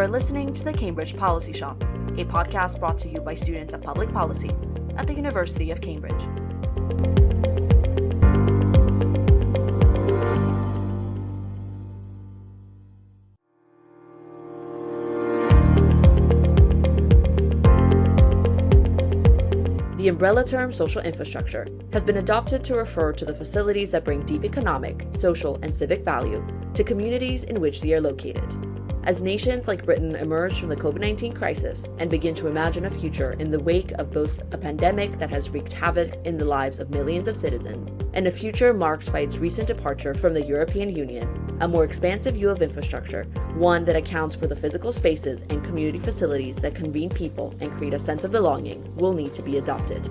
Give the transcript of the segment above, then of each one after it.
are listening to the Cambridge Policy Shop, a podcast brought to you by students of public policy at the University of Cambridge. The umbrella term social infrastructure has been adopted to refer to the facilities that bring deep economic, social, and civic value to communities in which they are located. As nations like Britain emerge from the COVID-19 crisis and begin to imagine a future in the wake of both a pandemic that has wreaked havoc in the lives of millions of citizens and a future marked by its recent departure from the European Union, a more expansive view of infrastructure, one that accounts for the physical spaces and community facilities that convene people and create a sense of belonging, will need to be adopted.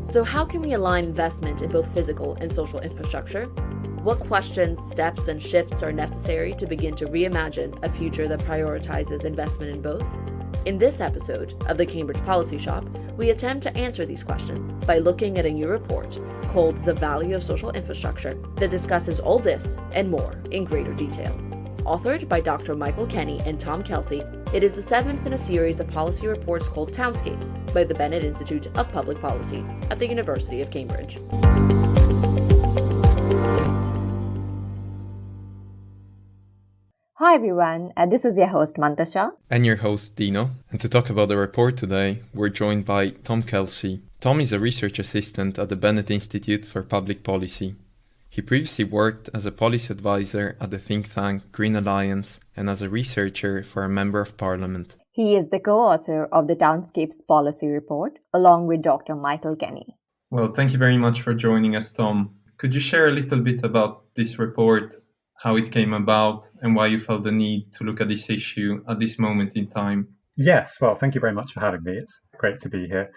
So how can we align investment in both physical and social infrastructure? What questions, steps, and shifts are necessary to begin to reimagine a future that prioritizes investment in both? In this episode of the Cambridge Policy Shop, we attempt to answer these questions by looking at a new report called The Value of Social Infrastructure that discusses all this and more in greater detail. Authored by Dr. Michael Kenny and Tom Kelsey, it is the seventh in a series of policy reports called Townscapes by the Bennett Institute of Public Policy at the University of Cambridge. Hi everyone, this is your host Mantasha. And your host Dino. And to talk about the report today, we're joined by Tom Kelsey. Tom is a research assistant at the Bennett Institute for Public Policy. He previously worked as a policy advisor at the think tank Green Alliance and as a researcher for a Member of Parliament. He is the co-author of the Townscapes policy report, along with Dr. Michael Kenny. Well, thank you very much for joining us, Tom. Could you share a little bit about this report, how it came about, and why you felt the need to look at this issue at this moment in time? Yes, well, thank you very much for having me. It's great to be here.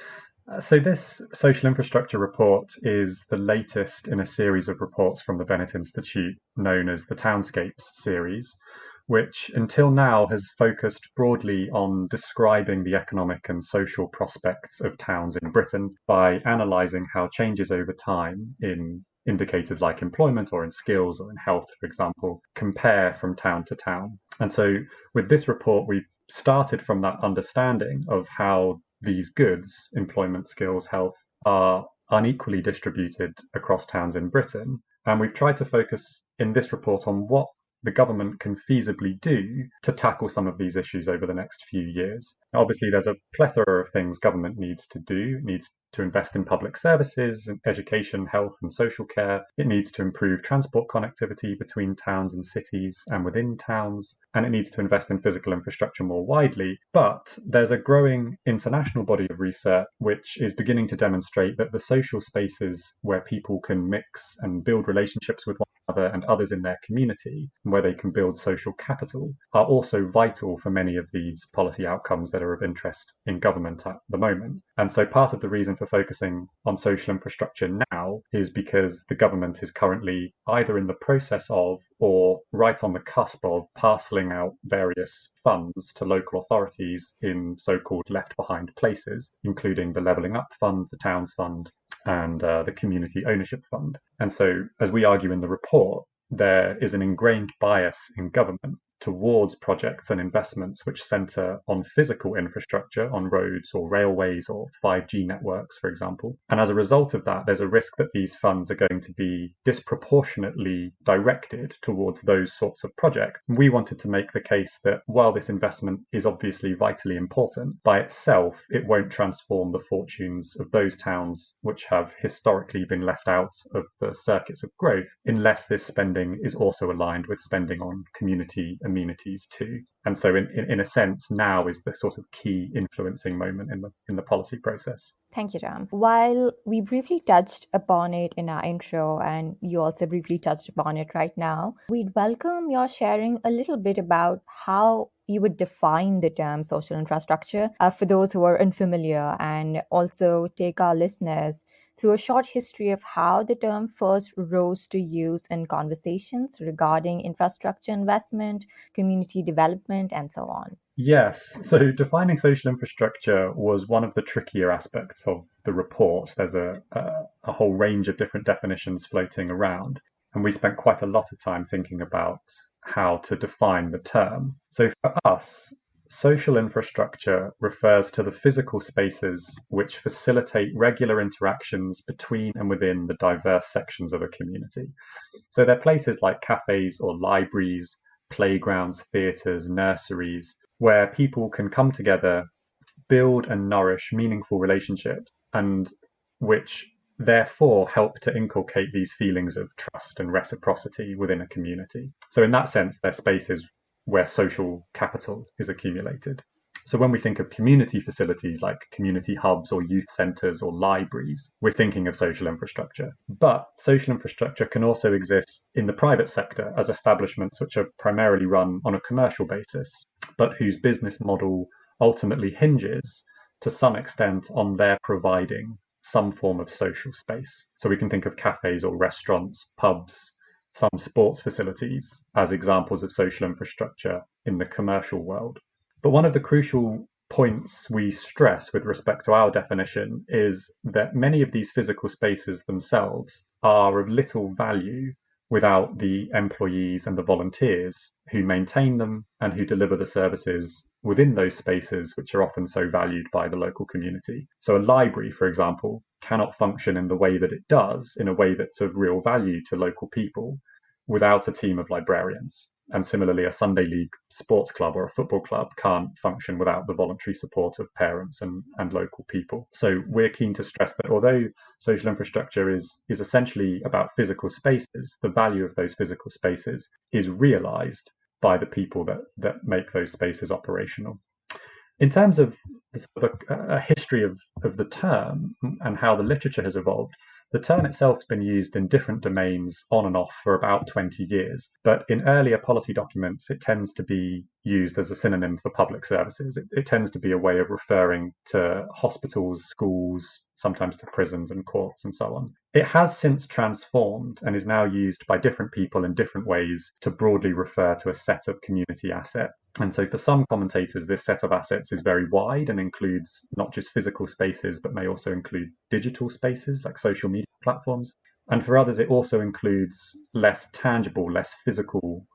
So this social infrastructure report is the latest in a series of reports from the Bennett Institute known as the Townscapes series, which until now has focused broadly on describing the economic and social prospects of towns in Britain by analysing how changes over time in indicators like employment or in skills or in health, for example, compare from town to town. And so with this report, we've started from that understanding of how these goods, employment, skills, health, are unequally distributed across towns in Britain. And we've tried to focus in this report on what the government can feasibly do to tackle some of these issues over the next few years. Now, obviously, there's a plethora of things government needs to do. It needs to invest in public services, education, health and social care. It needs to improve transport connectivity between towns and cities and within towns. And it needs to invest in physical infrastructure more widely. But there's a growing international body of research which is beginning to demonstrate that the social spaces where people can mix and build relationships with one another and others in their community, where they can build social capital, are also vital for many of these policy outcomes that are of interest in government at the moment. And so part of the reason for focusing on social infrastructure now is because the government is currently either in the process of or right on the cusp of parcelling out various funds to local authorities in so-called left-behind places, including the Levelling Up Fund, the Towns Fund, and the Community Ownership Fund. And so, as we argue in the report, there is an ingrained bias in government towards projects and investments which centre on physical infrastructure, on roads or railways or 5G networks, for example. And as a result of that, there's a risk that these funds are going to be disproportionately directed towards those sorts of projects. We wanted to make the case that while this investment is obviously vitally important, by itself, it won't transform the fortunes of those towns which have historically been left out of the circuits of growth, unless this spending is also aligned with spending on community amenities too. And so in a sense, now is the sort of key influencing moment in the policy process. Thank you, Tom. While we briefly touched upon it in our intro, and you also briefly touched upon it right now, we'd welcome your sharing a little bit about how you would define the term social infrastructure for those who are unfamiliar, and also take our listeners through a short history of how the term first rose to use in conversations regarding infrastructure investment, community development, and so on. Yes, so defining social infrastructure was one of the trickier aspects of the report. There's a whole range of different definitions floating around, and we spent quite a lot of time thinking about how to define the term. So for us, social infrastructure refers to the physical spaces which facilitate regular interactions between and within the diverse sections of a community. So they're places like cafes or libraries, playgrounds, theatres, nurseries, where people can come together, build and nourish meaningful relationships, and which therefore help to inculcate these feelings of trust and reciprocity within a community. So in that sense, they're spaces where social capital is accumulated. So when we think of community facilities like community hubs or youth centres or libraries, we're thinking of social infrastructure. But social infrastructure can also exist in the private sector as establishments which are primarily run on a commercial basis, but whose business model ultimately hinges to some extent on their providing some form of social space. So we can think of cafes or restaurants, pubs, some sports facilities as examples of social infrastructure in the commercial world. But one of the crucial points we stress with respect to our definition is that many of these physical spaces themselves are of little value without the employees and the volunteers who maintain them and who deliver the services within those spaces, which are often so valued by the local community. So a library, for example, cannot function in the way that it does, in a way that's of real value to local people, without a team of librarians. And similarly, a Sunday league sports club or a football club can't function without the voluntary support of parents and local people. So we're keen to stress that although social infrastructure is essentially about physical spaces, the value of those physical spaces is realized by the people that make those spaces operational. In terms of a history of the term and how the literature has evolved, the term itself has been used in different domains on and off for about 20 years, but in earlier policy documents, it tends to be used as a synonym for public services. It tends to be a way of referring to hospitals, schools, sometimes to prisons and courts and so on. It has since transformed and is now used by different people in different ways to broadly refer to a set of community assets. And so for some commentators, this set of assets is very wide and includes not just physical spaces, but may also include digital spaces like social media platforms. And for others, it also includes less tangible, less physical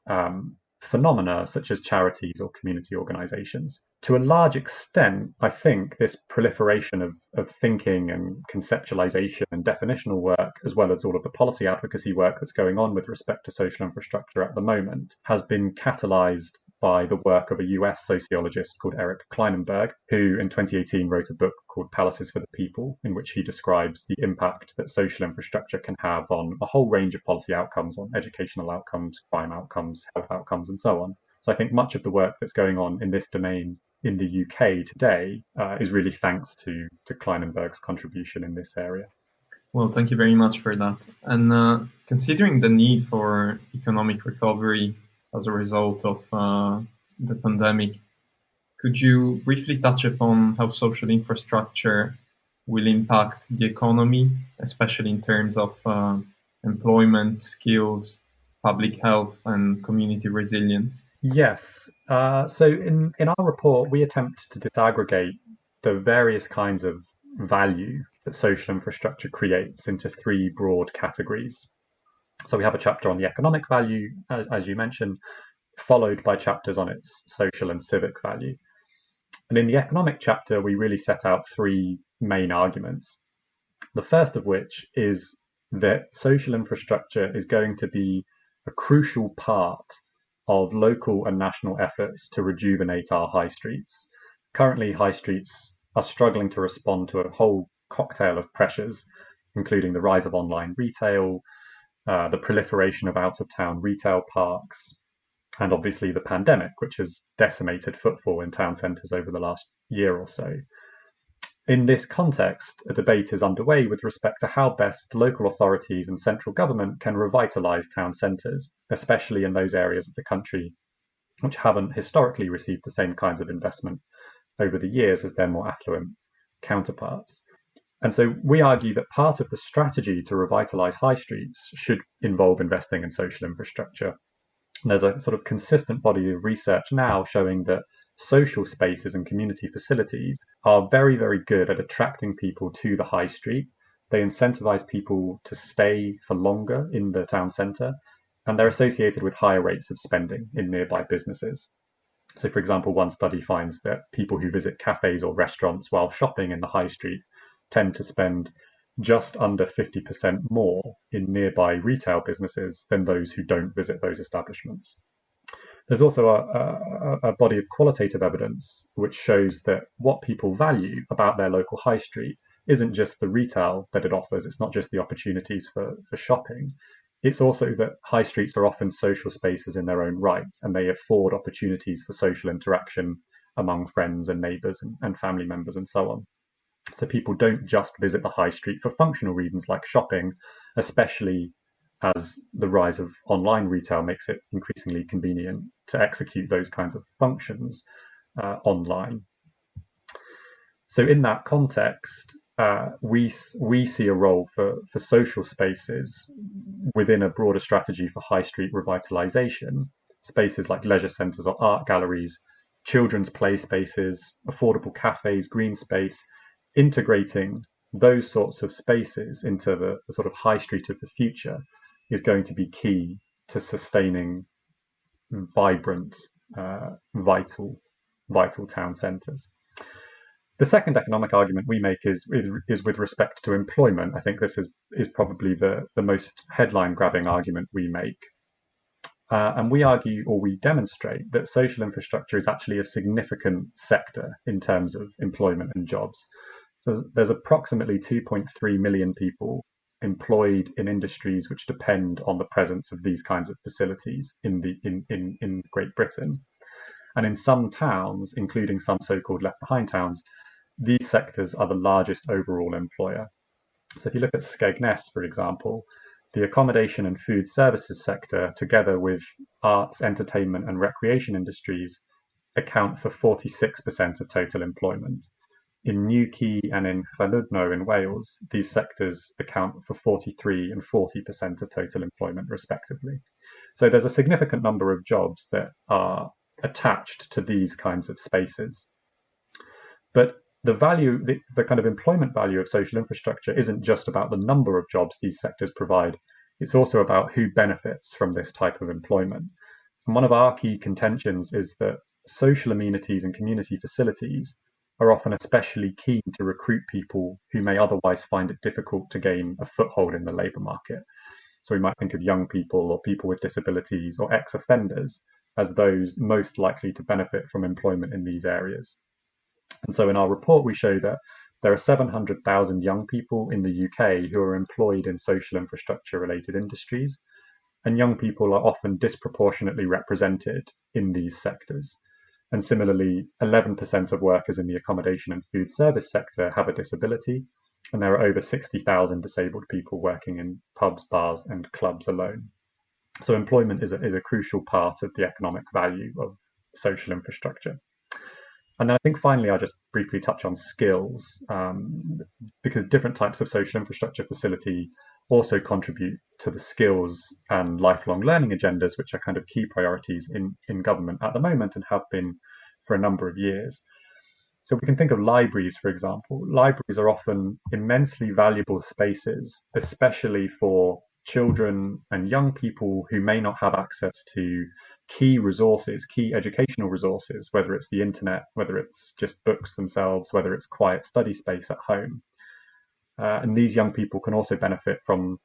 phenomena such as charities or community organizations. To a large extent, I think this proliferation of thinking and conceptualization and definitional work, as well as all of the policy advocacy work that's going on with respect to social infrastructure at the moment, has been catalyzed by the work of a US sociologist called Eric Kleinenberg, who in 2018 wrote a book called Palaces for the People, in which he describes the impact that social infrastructure can have on a whole range of policy outcomes, on educational outcomes, crime outcomes, health outcomes, and so on. So I think much of the work that's going on in this domain in the UK today is really thanks to Kleinenberg's contribution in this area. Well, thank you very much for that. And considering the need for economic recovery as a result of the pandemic, could you briefly touch upon how social infrastructure will impact the economy, especially in terms of employment, skills, public health, and community resilience? Yes. So in our report, we attempt to disaggregate the various kinds of value that social infrastructure creates into three broad categories. So we have a chapter on the economic value, as you mentioned, followed by chapters on its social and civic value. And in the economic chapter, we really set out three main arguments. The first of which is that social infrastructure is going to be a crucial part of local and national efforts to rejuvenate our high streets. Currently, high streets are struggling to respond to a whole cocktail of pressures, including the rise of online retail, the proliferation of out-of-town retail parks, and obviously the pandemic, which has decimated footfall in town centres over the last year or so. In this context, a debate is underway with respect to how best local authorities and central government can revitalise town centres, especially in those areas of the country which haven't historically received the same kinds of investment over the years as their more affluent counterparts. And so we argue that part of the strategy to revitalise high streets should involve investing in social infrastructure. And there's a sort of consistent body of research now showing that social spaces and community facilities are very, very good at attracting people to the high street. They incentivize people to stay for longer in the town centre, and they're associated with higher rates of spending in nearby businesses. So, for example, one study finds that people who visit cafes or restaurants while shopping in the high street tend to spend just under 50% more in nearby retail businesses than those who don't visit those establishments. There's also a body of qualitative evidence which shows that what people value about their local high street isn't just the retail that it offers, it's not just the opportunities for shopping. It's also that high streets are often social spaces in their own right, and they afford opportunities for social interaction among friends and neighbours and family members and so on. So people don't just visit the high street for functional reasons like shopping, especially as the rise of online retail makes it increasingly convenient to execute those kinds of functions online. So in that context, we see a role for social spaces within a broader strategy for high street revitalisation, spaces like leisure centres or art galleries, children's play spaces, affordable cafes, green space, integrating those sorts of spaces into the sort of high street of the future is going to be key to sustaining vibrant, vital town centres. The second economic argument we make is with respect to employment. I think this is probably the most headline-grabbing argument we make. And we argue, or we demonstrate, that social infrastructure is actually a significant sector in terms of employment and jobs. So there's approximately 2.3 million people employed in industries which depend on the presence of these kinds of facilities in Great Britain. And in some towns, including some so-called left-behind towns, these sectors are the largest overall employer. So if you look at Skegness, for example, the accommodation and food services sector, together with arts, entertainment and recreation industries, account for 46% of total employment. In Newquay and in Llandudno in Wales, these sectors account for 43 and 40% of total employment, respectively. So there's a significant number of jobs that are attached to these kinds of spaces. But the value, the kind of employment value of social infrastructure isn't just about the number of jobs these sectors provide, it's also about who benefits from this type of employment. And one of our key contentions is that social amenities and community facilities are often especially keen to recruit people who may otherwise find it difficult to gain a foothold in the labour market. So we might think of young people or people with disabilities or ex-offenders as those most likely to benefit from employment in these areas. And so in our report, we show that there are 700,000 young people in the UK who are employed in social infrastructure related industries, and young people are often disproportionately represented in these sectors. And similarly, 11% of workers in the accommodation and food service sector have a disability, and there are over 60,000 disabled people working in pubs, bars, and clubs alone. So employment is a crucial part of the economic value of social infrastructure. And then I think finally, I'll just briefly touch on skills, because different types of social infrastructure facility also contribute to the skills and lifelong learning agendas, which are kind of key priorities in government at the moment and have been for a number of years. So we can think of libraries, for example. Libraries are often immensely valuable spaces, especially for children and young people who may not have access to key resources, key educational resources, whether it's the internet, whether it's just books themselves, whether it's quiet study space at home. And these young people can also benefit from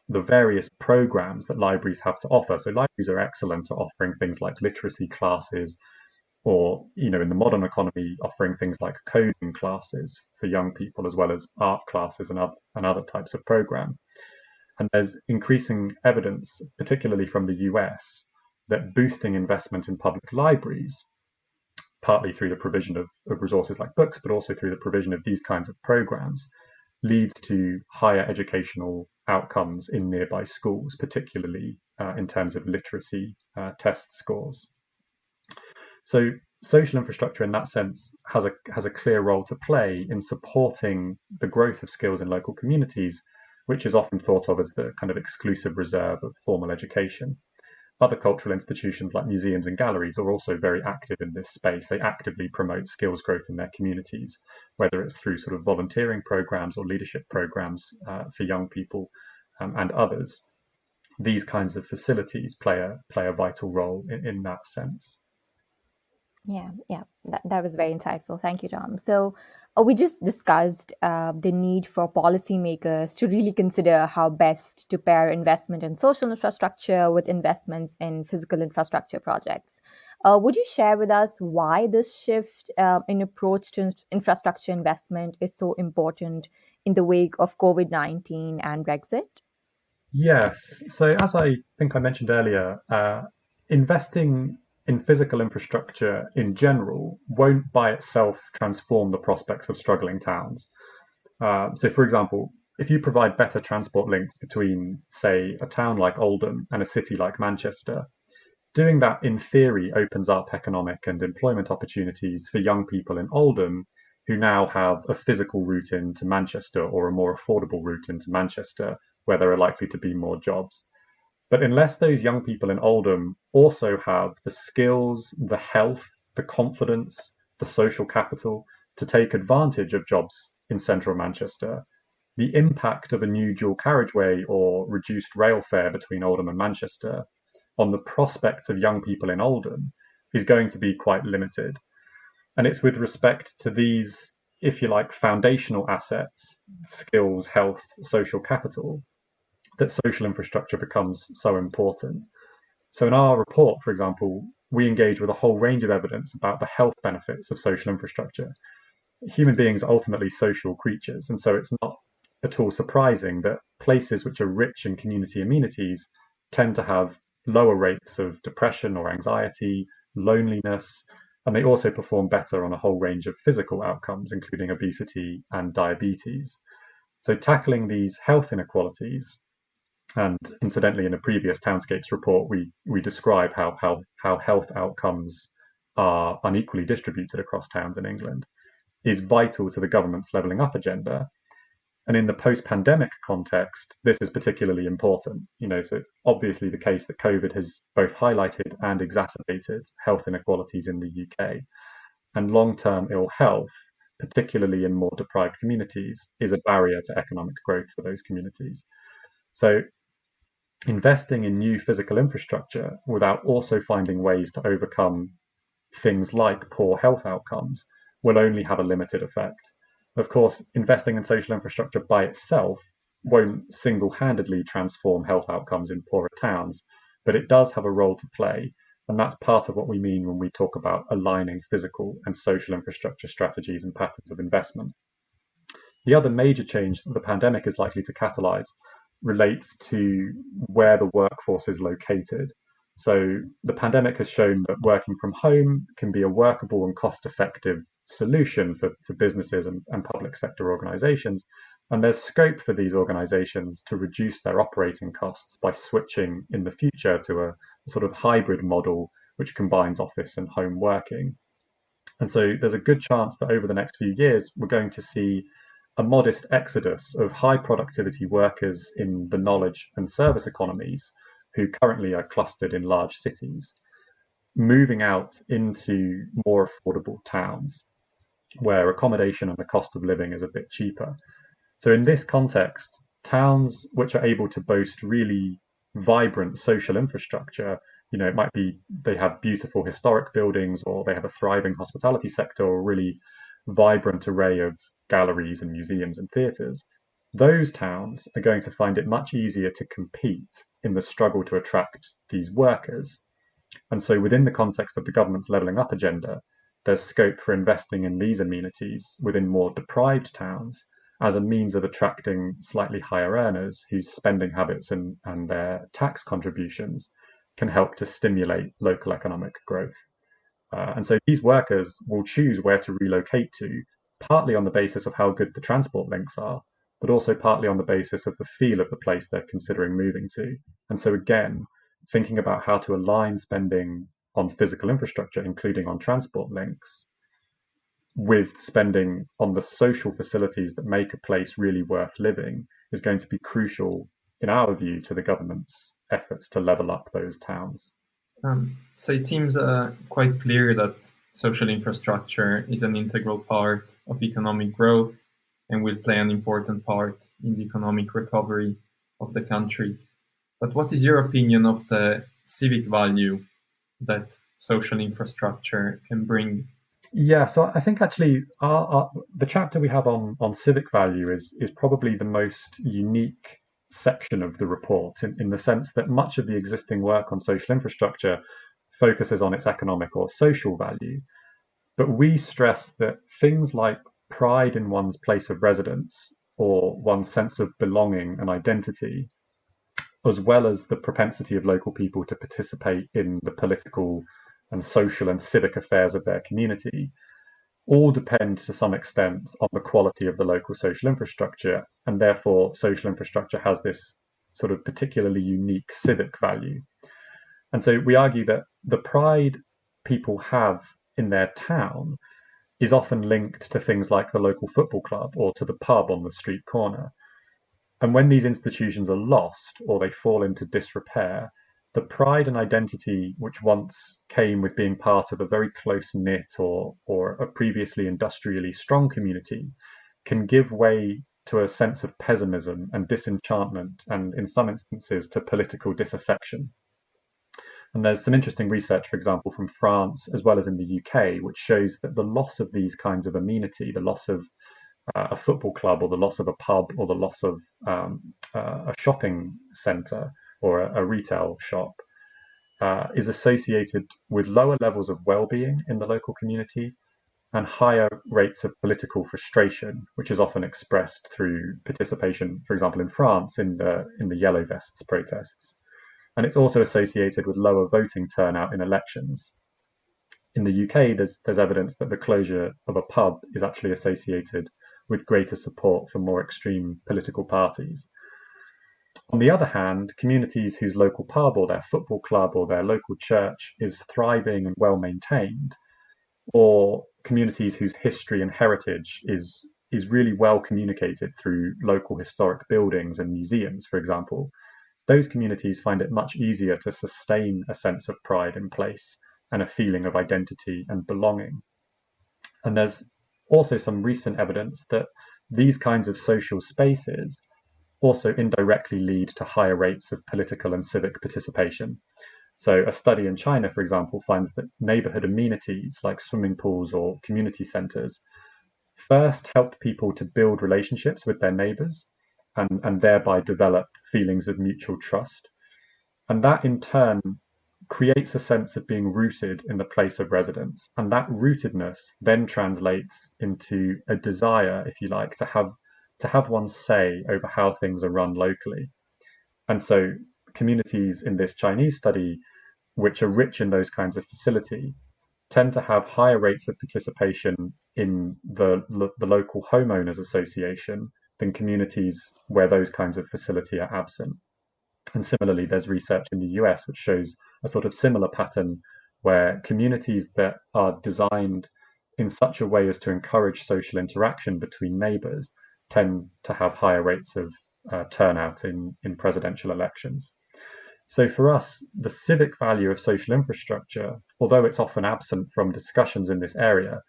the various programs that libraries have to offer. So libraries are excellent at offering things like literacy classes, or, in the modern economy, offering things like coding classes for young people, as well as art classes and other types of program. And there's increasing evidence, particularly from the US, that boosting investment in public libraries, partly through the provision of resources like books, but also through the provision of these kinds of programs, leads to higher educational outcomes in nearby schools, particularly in terms of literacy test scores. So social infrastructure in that sense has a clear role to play in supporting the growth of skills in local communities, which is often thought of as the kind of exclusive reserve of formal education. Other cultural institutions like museums and galleries are also very active in this space. They actively promote skills growth in their communities, whether it's through sort of volunteering programs or leadership programs for young people and others. These kinds of facilities play a vital role in that sense. Yeah, that was very insightful. Thank you, Tom. So, we just discussed the need for policymakers to really consider how best to pair investment in social infrastructure with investments in physical infrastructure projects. Would you share with us why this shift in approach to infrastructure investment is so important in the wake of COVID-19 and Brexit? Yes. So, as I think I mentioned earlier, investing in physical infrastructure in general won't by itself transform the prospects of struggling towns. So, for example, if you provide better transport links between, say, a town like Oldham and a city like Manchester, doing that in theory opens up economic and employment opportunities for young people in Oldham who now have a physical route into Manchester or a more affordable route into Manchester where there are likely to be more jobs. But unless those young people in Oldham also have the skills, the health, the confidence, the social capital to take advantage of jobs in central Manchester, the impact of a new dual carriageway or reduced rail fare between Oldham and Manchester on the prospects of young people in Oldham is going to be quite limited. And it's with respect to these, if you like, foundational assets, skills, health, social capital, that social infrastructure becomes so important. So in our report, for example, we engage with a whole range of evidence about the health benefits of social infrastructure. Human beings are ultimately social creatures, and so it's not at all surprising that places which are rich in community amenities tend to have lower rates of depression or anxiety, loneliness, and they also perform better on a whole range of physical outcomes, including obesity and diabetes. So tackling these health inequalities, and incidentally, in a previous Townscapes report, we describe how health outcomes are unequally distributed across towns in England, is vital to the government's levelling up agenda. And in the post-pandemic context, this is particularly important. So it's obviously the case that COVID has both highlighted and exacerbated health inequalities in the UK. And long-term ill health, particularly in more deprived communities, is a barrier to economic growth for those communities. So investing in new physical infrastructure without also finding ways to overcome things like poor health outcomes will only have a limited effect. Of course, investing in social infrastructure by itself won't single-handedly transform health outcomes in poorer towns, but it does have a role to play, and that's part of what we mean when we talk about aligning physical and social infrastructure strategies and patterns of investment. The other major change that the pandemic is likely to catalyze relates to where the workforce is located. So the pandemic has shown that working from home can be a workable and cost-effective solution for businesses and public sector organizations. And there's scope for these organizations to reduce their operating costs by switching in the future to a sort of hybrid model which combines office and home working. And so there's a good chance that over the next few years, we're going to see a modest exodus of high productivity workers in the knowledge and service economies who currently are clustered in large cities, moving out into more affordable towns where accommodation and the cost of living is a bit cheaper. So in this context, towns which are able to boast really vibrant social infrastructure, it might be they have beautiful historic buildings or they have a thriving hospitality sector or a really vibrant array of galleries and museums and theatres, those towns are going to find it much easier to compete in the struggle to attract these workers. And so within the context of the government's levelling up agenda, there's scope for investing in these amenities within more deprived towns as a means of attracting slightly higher earners whose spending habits and their tax contributions can help to stimulate local economic growth. And so these workers will choose where to relocate to, partly on the basis of how good the transport links are, but also partly on the basis of the feel of the place they're considering moving to. And so again, thinking about how to align spending on physical infrastructure, including on transport links, with spending on the social facilities that make a place really worth living is going to be crucial, in our view, to the government's efforts to level up those towns. So it seems quite clear that social infrastructure is an integral part of economic growth and will play an important part in the economic recovery of the country. But what is your opinion of the civic value that social infrastructure can bring? Yeah, so I think actually the chapter we have on civic value is probably the most unique section of the report in the sense that much of the existing work on social infrastructure focuses on its economic or social value. But we stress that things like pride in one's place of residence or one's sense of belonging and identity, as well as the propensity of local people to participate in the political and social and civic affairs of their community, all depend to some extent on the quality of the local social infrastructure, and therefore social infrastructure has this sort of particularly unique civic value. And so we argue that the pride people have in their town is often linked to things like the local football club or to the pub on the street corner. And when these institutions are lost or they fall into disrepair, the pride and identity which once came with being part of a very close-knit or a previously industrially strong community can give way to a sense of pessimism and disenchantment, and in some instances to political disaffection. And there's some interesting research, for example, from France as well as in the UK, which shows that the loss of these kinds of amenity, the loss of a football club or the loss of a pub or the loss of a shopping centre or a retail shop, is associated with lower levels of well-being in the local community and higher rates of political frustration, which is often expressed through participation, for example, in France in the Yellow Vests protests. And it's also associated with lower voting turnout in elections. In the UK, there's evidence that the closure of a pub is actually associated with greater support for more extreme political parties. On the other hand, communities whose local pub or their football club or their local church is thriving and well maintained, or communities whose history and heritage is really well communicated through local historic buildings and museums, for example, those communities find it much easier to sustain a sense of pride in place and a feeling of identity and belonging. And there's also some recent evidence that these kinds of social spaces also indirectly lead to higher rates of political and civic participation. So a study in China, for example, finds that neighborhood amenities like swimming pools or community centers first help people to build relationships with their neighbors and thereby develop feelings of mutual trust. And that in turn creates a sense of being rooted in the place of residence. And that rootedness then translates into a desire, if you like, to have one's say over how things are run locally. And so communities in this Chinese study, which are rich in those kinds of facility, tend to have higher rates of participation in the local homeowners association than communities where those kinds of facility are absent. And similarly, there's research in the US which shows a sort of similar pattern where communities that are designed in such a way as to encourage social interaction between neighbors tend to have higher rates of turnout in presidential elections. So for us, the civic value of social infrastructure, although it's often absent from discussions in this area,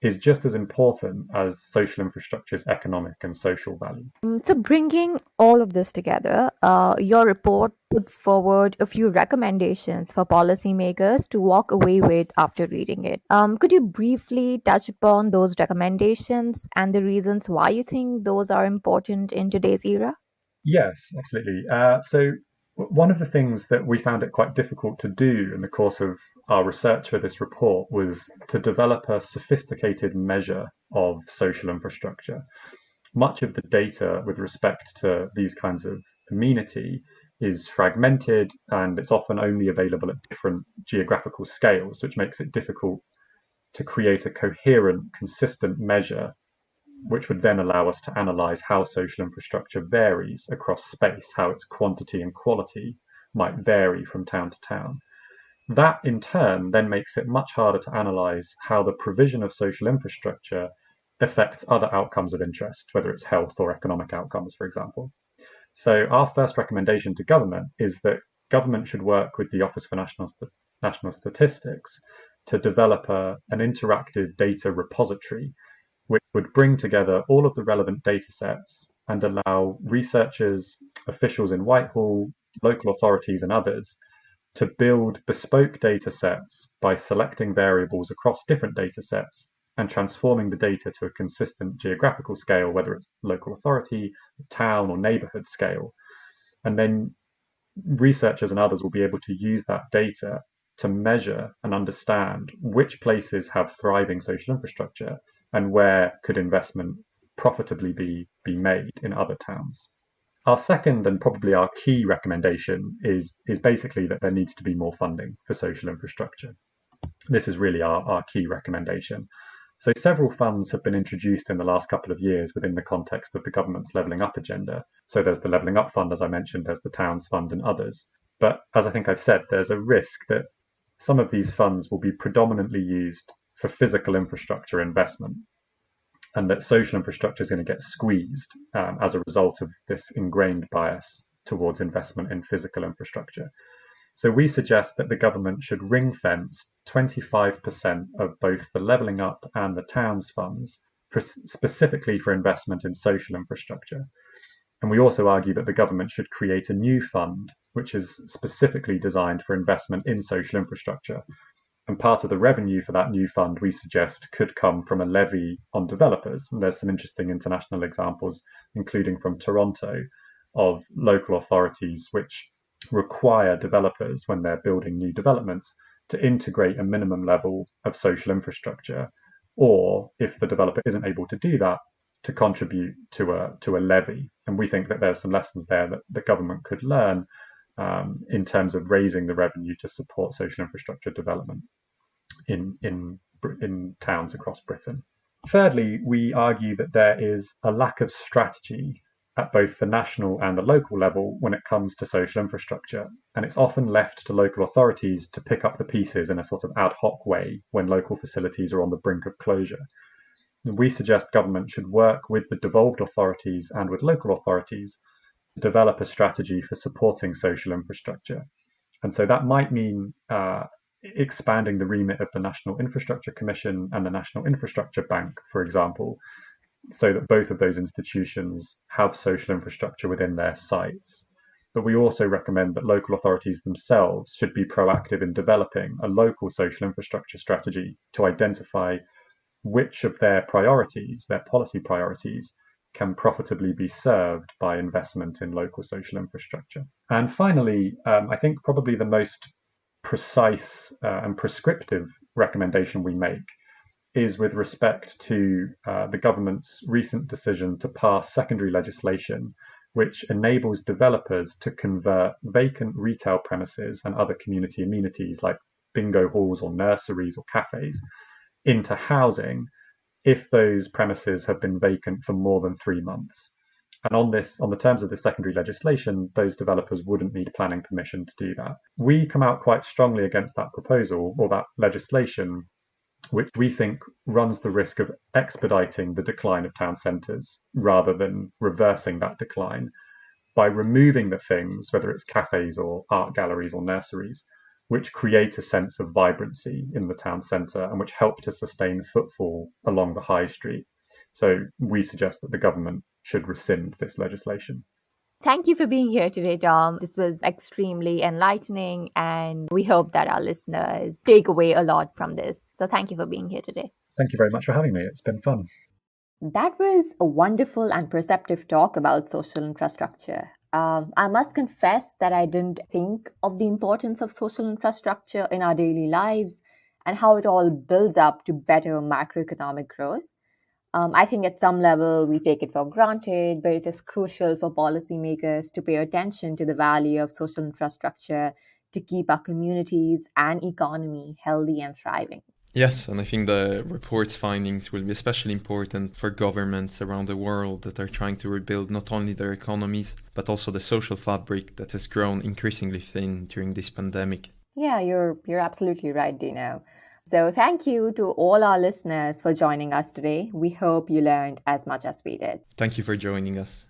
is just as important as social infrastructure's economic and social value. So, bringing all of this together, your report puts forward a few recommendations for policymakers to walk away with after reading it. Could you briefly touch upon those recommendations and the reasons why you think those are important in today's era? Yes, absolutely. So one of the things that we found it quite difficult to do in the course of our research for this report was to develop a sophisticated measure of social infrastructure. Much of the data with respect to these kinds of amenity is fragmented, and it's often only available at different geographical scales, which makes it difficult to create a coherent, consistent measure which would then allow us to analyze how social infrastructure varies across space, how its quantity and quality might vary from town to town. That in turn then makes it much harder to analyze how the provision of social infrastructure affects other outcomes of interest, whether it's health or economic outcomes, for example. So our first recommendation to government is that government should work with the Office for National Statistics to develop an interactive data repository which would bring together all of the relevant data sets and allow researchers, officials in Whitehall, local authorities and others to build bespoke data sets by selecting variables across different data sets and transforming the data to a consistent geographical scale, whether it's local authority, town, or neighborhood scale. And then researchers and others will be able to use that data to measure and understand which places have thriving social infrastructure and where could investment profitably be made in other towns. Our second and probably our key recommendation is basically that there needs to be more funding for social infrastructure. This is really our key recommendation. So several funds have been introduced in the last couple of years within the context of the government's Levelling Up agenda. So there's the Levelling Up Fund, as I mentioned, there's the Towns Fund and others. But as I think I've said, there's a risk that some of these funds will be predominantly used for physical infrastructure investment, and that social infrastructure is going to get squeezed as a result of this ingrained bias towards investment in physical infrastructure. So we suggest that the government should ring-fence 25% of both the Levelling Up and the Towns funds specifically for investment in social infrastructure. And we also argue that the government should create a new fund which is specifically designed for investment in social infrastructure. And part of the revenue for that new fund, we suggest, could come from a levy on developers. And there's some interesting international examples, including from Toronto, of local authorities which require developers, when they're building new developments, to integrate a minimum level of social infrastructure, or if the developer isn't able to do that, to contribute to a levy. And we think that there are some lessons there that the government could learn in terms of raising the revenue to support social infrastructure development in towns across Britain. Thirdly, we argue that there is a lack of strategy at both the national and the local level when it comes to social infrastructure, and it's often left to local authorities to pick up the pieces in a sort of ad hoc way when local facilities are on the brink of closure. We suggest government should work with the devolved authorities and with local authorities to develop a strategy for supporting social infrastructure. And so that might mean expanding the remit of the National Infrastructure Commission and the National Infrastructure Bank, for example, so that both of those institutions have social infrastructure within their sites. But we also recommend that local authorities themselves should be proactive in developing a local social infrastructure strategy to identify which of their priorities, their policy priorities, can profitably be served by investment in local social infrastructure. And finally, I think probably the most precise and prescriptive recommendation we make is with respect to the government's recent decision to pass secondary legislation which enables developers to convert vacant retail premises and other community amenities like bingo halls or nurseries or cafes into housing if those premises have been vacant for more than 3 months. And on the terms of the secondary legislation, those developers wouldn't need planning permission to do that. We come out quite strongly against that proposal or that legislation, which we think runs the risk of expediting the decline of town centres rather than reversing that decline by removing the things, whether it's cafes or art galleries or nurseries, which create a sense of vibrancy in the town centre and which help to sustain footfall along the high street. So we suggest that the government should rescind this legislation. Thank you for being here today, Tom. This was extremely enlightening, and we hope that our listeners take away a lot from this. So thank you for being here today. Thank you very much for having me. It's been fun. That was a wonderful and perceptive talk about social infrastructure. I must confess that I didn't think of the importance of social infrastructure in our daily lives and how it all builds up to better macroeconomic growth. I think at some level we take it for granted, but it is crucial for policymakers to pay attention to the value of social infrastructure to keep our communities and economy healthy and thriving. Yes, and I think the report's findings will be especially important for governments around the world that are trying to rebuild not only their economies, but also the social fabric that has grown increasingly thin during this pandemic. Yeah, you're absolutely right, Dino. So thank you to all our listeners for joining us today. We hope you learned as much as we did. Thank you for joining us.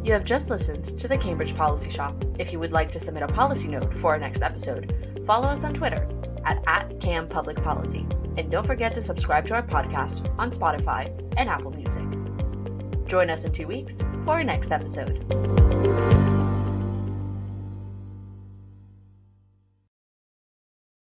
You have just listened to the Cambridge Policy Shop. If you would like to submit a policy note for our next episode, follow us on Twitter at @CamPublicPolicy. And don't forget to subscribe to our podcast on Spotify and Apple Music. Join us in 2 weeks for our next episode.